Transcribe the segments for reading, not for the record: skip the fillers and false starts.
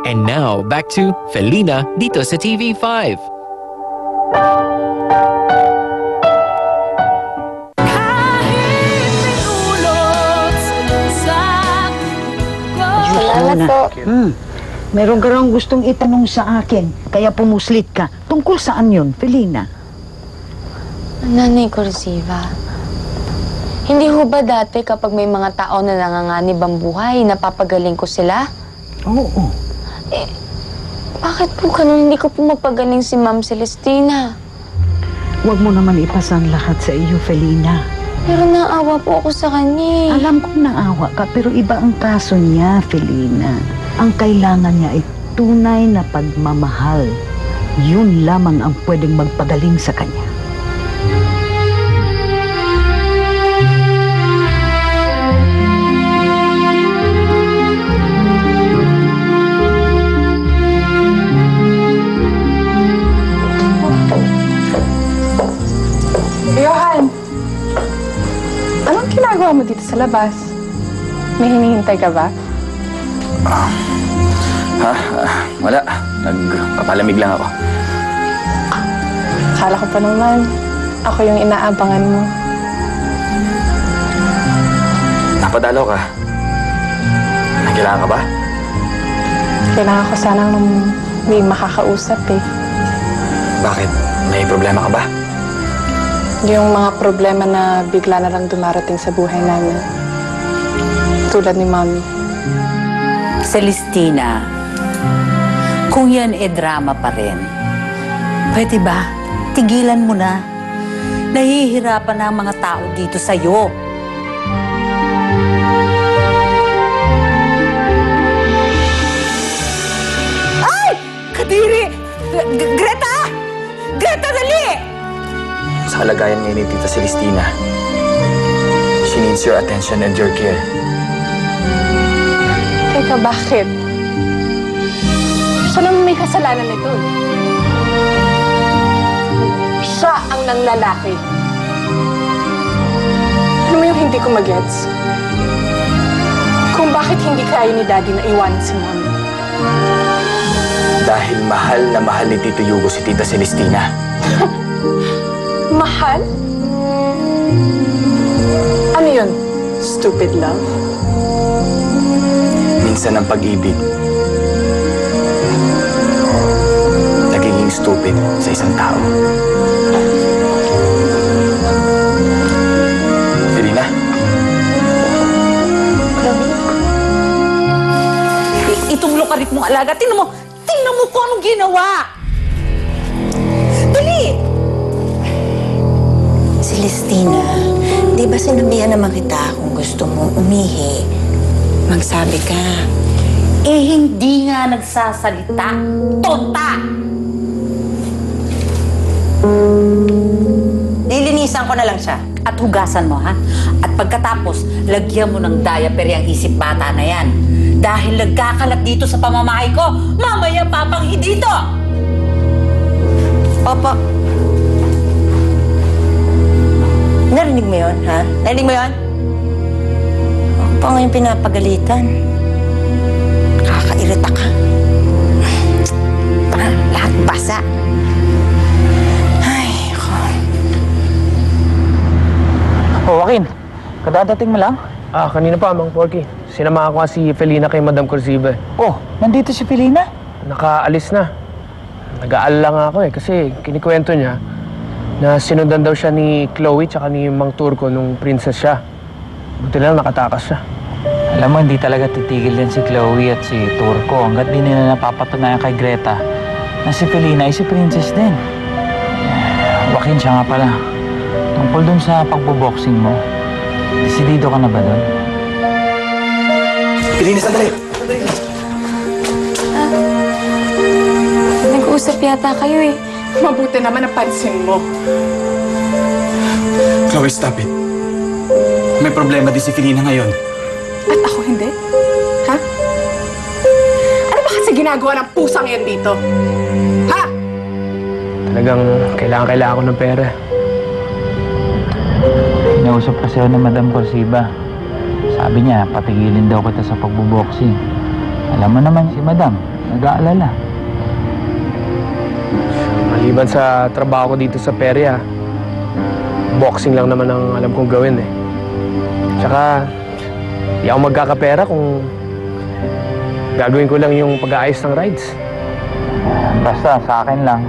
And now, back to Felina dito sa TV5. Salamat po. Meron ka raw gustong itanong sa akin, kaya pumuslit ka. Tungkol saan yun, Felina? Nanay Cursiva, hindi ho ba dati kapag may mga tao na nanganganib ang buhay, napapagaling ko sila? Oo. Bakit po ganun hindi ko po mapagaling si Ma'am Celestina? Huwag mo naman ipasan lahat sa iyo, Felina. Pero naawa po ako sa kanya. Alam kong naawa ka, pero iba ang kaso niya, Felina. Ang kailangan niya ay tunay na pagmamahal. Yun lamang ang pwedeng magpagaling sa kanya. Johan! Anong ginagawa mo dito sa labas? May hinihintay ka ba? Wala. Nagpapalamig lang ako. Akala ko pa naman, ako yung inaabangan mo. Napadalaw ka. Kailangan ka ba? Kailangan ko sanang may makakausap eh. Bakit? May problema ka ba? Yung mga problema na bigla na lang dumarating sa buhay namin. Tulad ni Mami. Celestina, kung yan drama pa rin, pwede ba? Tigilan mo na. Nahihirapan na ang mga tao dito sa'yo. Ay! Kadiri! Greta! Greta, dali! Sa kalagayan ngayon ni Tita Celestina, she needs your attention and your care. Teka, bakit? Siya naman may kasalanan nito. Siya ang nanglalaki. Ano mo yung hindi ko magets? Kung bakit hindi kaya ni Daddy na iwanan si Mami? Dahil mahal na mahal ni Tito Yugo si Tita Celestina. Mahal? Ano yun? Stupid love? Minsan ang pag-ibig nagiging stupid sa isang tao. Felina? Itong lokarit mong alaga, tingnan mo kung anong ginawa! Dali! Celestina, di ba sinabihan naman kita kung gusto mo umihi, magsabi ka. Eh, hindi nga nagsasalita. Tonta! Lilinisan ko na lang siya. At hugasan mo, ha? At pagkatapos, lagyan mo ng diaper yung isip bata na yan. Dahil nagkakalat dito sa pamamahay ko, mamaya papanghi dito! Opo. Narinig mo yun, ha? Narinig mo yun? Ako pa ngayon pinapagalitan. Nakakairita ka. Lahat basa. Ay, ako. Oh, Joaquin, kadadating mo lang? Kanina pa, Mang Porky. Sinamahan ko nga si Felina kay Madam Cursiva. Oh, nandito si Felina? Nakaalis na. Nag-aalala nga ako kasi kinikwento niya na sinundan daw siya ni Chloe tsaka ni Mang Turco nung princess siya. Buti lang nakatakas siya. Alam mo, hindi talaga titigil din si Chloe at si Turco hanggat di nila napapatunayan kay Greta na si Felina ay si princess din. Joaquin, siya nga pala. Tungkol dun sa pagboboxing mo, desidido ka na ba dun? Felina, sandali! Nag-uusap yata kayo eh. Mabuti naman napansin mo. Chloe, stop it. May problema din si Felina ngayon. At ako hindi? Ha? Ano ba kasi ginagawa ng pusang yan dito? Ha? Talagang kailangan ko ng pera. Inausap kasi ako ng Madam Cursiva. Sabi niya, patigilin daw kita sa pagboboxing. Alam mo naman si Madam, nag-aalala. Maliban sa trabaho ko dito sa perya, boxing lang naman ang alam kong gawin eh. Tsaka, di ako magkakapera kung gagawin ko lang yung pag-aayos ng rides. Basta sa akin lang,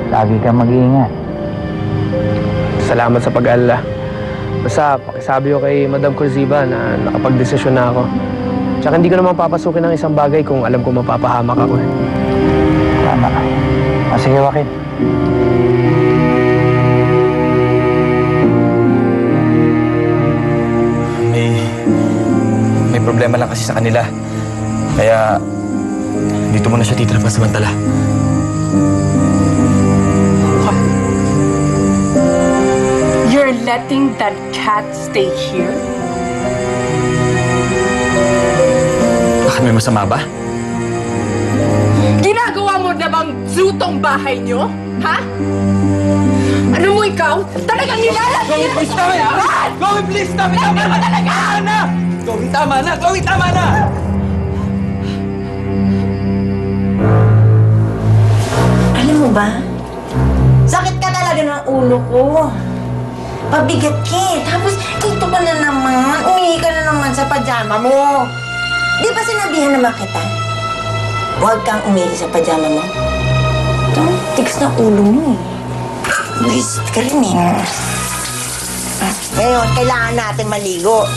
lagi kang mag-iingat. Salamat sa pag-alala. Basta, pakisabi ko kay Madam Corsiva na nakapag-desisyon na ako. Tsaka hindi ko naman papasukin ng isang bagay kung alam ko mapapahamak ako eh. Tama. Sige, Joaquin. May problema lang kasi sa kanila. Kaya, dito muna siya titira pansamantala. You're letting that cat stay here? Bakit may masama ba? Ginagawa mo na bang zoo tong bahay niyo? Ha? Ano mo ikaw? Talagang nilalagay Chloe, please, tama na! Chloe, please, tama na! Tama na talaga! Chloe, tama na! Chloe, tama na! Alam mo ba? Sakit ka talaga ng ulo ko. Pabigat ka eh. Tapos, ito ka na naman. Umihi ka na naman sa pajama mo. Di ba sinabihan naman kita? Huwag kang umihi sa pajama mo. Ito, tigas na ulo mo eh. Buwisit ka rin eh. Ngayon, kailangan natin maligo.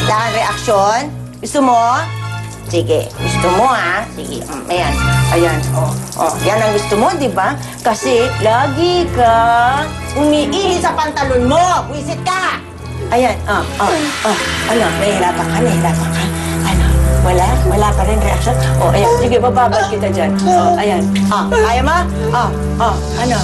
Dahil reaksyon? Gusto mo? Sige, gusto mo ha? Sige, ayan. Ayan, yan ang gusto mo, di ba? Kasi lagi ka umiihi sa pantalon mo. Wisit ka! Ayan, ano, nahihirapan ka. Ano, wala pa rin reaction? Ayan, sige, bababad kita dyan. Ayan, kaya mo? Ano?